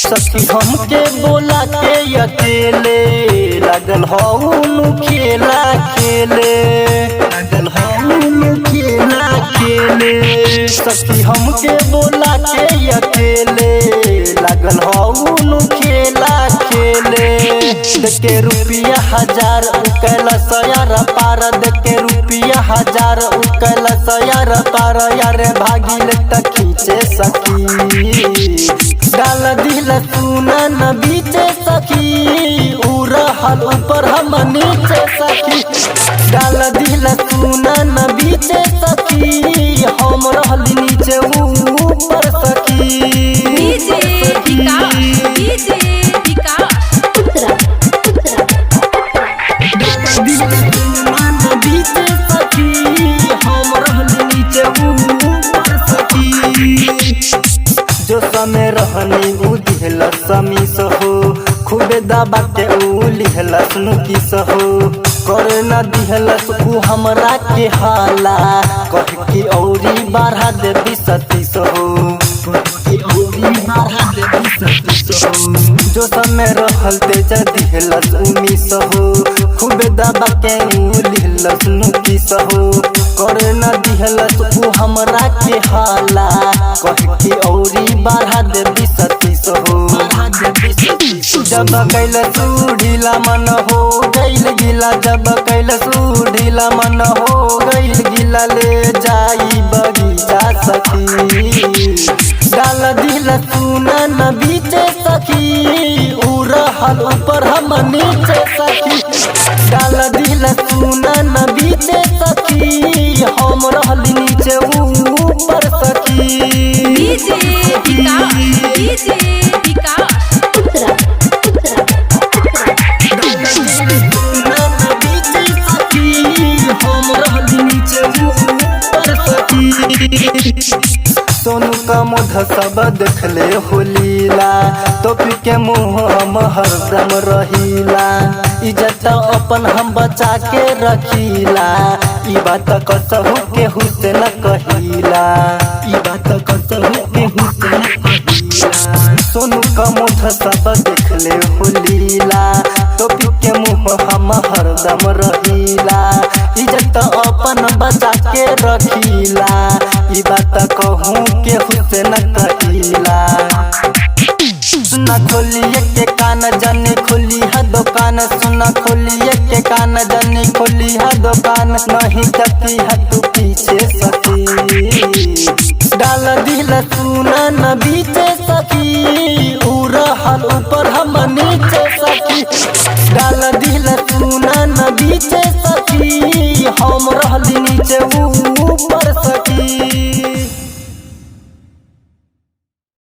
सखी हमके बोला के अकेले लगल हूँ खेला खेले सखी हमके बोला के अकेले लगल हूँ खेला खेले देखे रुपया 1000 कैला सयार पार देखे रुपया 1000 कैला सयार पार यार भागिल तक खींचे सखी डाल दिल सुना न बीचे सखी उड़हल ऊपर हम नीचे सखी डाल दिल सुना न बीचे सखी हम रहल नीचे ऊपर सखी जो समय रहनी उ दिहला समी सहो खूबे दबा के उ लिहला सुनुकी सहो करे न दिहला उ हमरा के हाला कह की औरी बढ़ा दे 20-30 सहो जो समय रहल तेज दिहला उमी सहो खूबे दबा के उ लिहला सुनुकी सहो करे न दिहला उ हमरा के हाला कह की औरी बढ़ा दे 20-30 हो जब कैल ढीला मन हो गइल गिला जब कैल ढीला मन हो गइल गिला ले जाई बगीचा सखी डाल दिल सुना न बीचे सखी उड़हल ऊपर हम नीचे सखी डाल दिल सुना न बीचे सखी हम रहल नीचे ऊपर सखी सोनू का मुध सब देखले होलीला टोपी के मुँह हम हरदम रहीला इज्जत अपन हम बचा के रखीला ई बात कसहु के हुसैन कहिला सोनू का मुध सब देखले होलीला टोपी के मुँह हम हरदम रहीला इज्जत अपन बचा के रखीला ई बात कहूँ के हुसैन कहिला सुना खोलिए के कान जाने खोली है दुकान सुना खोलिए के कान जाने खोली है दुकान नहीं तकी है तू पीछे सखी डाल दिल सुना न बीच